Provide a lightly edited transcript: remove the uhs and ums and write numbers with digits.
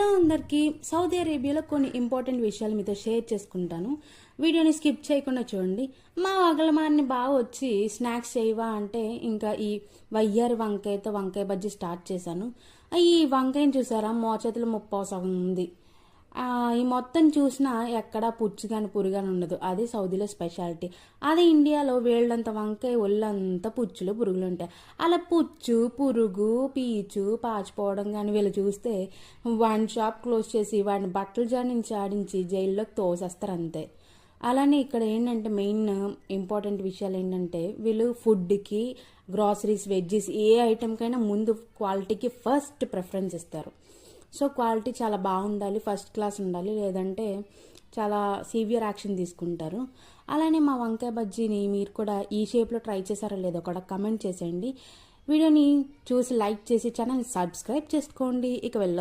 Hello అందరికీ. Saudi అరేబియాలో కొన్ని ఇంపార్టెంట్ విషయాలు మీతో షేర్ చేసుకుంటాను. వీడియోని స్కిప్ చేయకుండా చూడండి. మా వగలమారిని బాగా వచ్చి స్నాక్స్ చేయవా అంటే ఇంకా ఈ వయ్యారి వంకాయతో వంకాయ బజ్జీ స్టార్ట్ చేశాను. ఈ వంకాయని చూసారా, మోచేతులు ముప్పావు సగం ఉంది. ఈ మొత్తం చూసినా ఎక్కడా పుచ్చు కానీ పురుగాని ఉండదు. అది సౌదీలో స్పెషాలిటీ. అదే ఇండియాలో వేళ్ళంత వంకాయ ఒళ్ళంతా పుచ్చులు పురుగులు ఉంటాయి. అలా పుచ్చు పురుగు పీచు పాచిపోవడం కానీ వీళ్ళు చూస్తే వాడిని షాప్ క్లోజ్ చేసి వాడిని బట్టలు జాడించి ఆడించి జైల్లోకి తోసేస్తారు అంతే. అలానే ఇక్కడ ఏంటంటే మెయిన్ ఇంపార్టెంట్ విషయాలు ఏంటంటే వీళ్ళు ఫుడ్కి గ్రాసరీస్ వెజ్జీస్ ఏ ఐటెంకైనా ముందు క్వాలిటీకి ఫస్ట్ ప్రిఫరెన్స్ ఇస్తారు. సో క్వాలిటీ చాలా బాగుండాలి, ఫస్ట్ క్లాస్ ఉండాలి, లేదంటే చాలా సివియర్ యాక్షన్ తీసుకుంటారు. అలానే మా వంకాయ బజ్జీని మీరు కూడా ఈ షేప్లో ట్రై చేశారో లేదో కూడా కమెంట్ చేసేయండి. వీడియోని చూసి లైక్ చేసి ఛానల్ సబ్స్క్రైబ్ చేసుకోండి. ఇక వెళ్ళొస్తాను.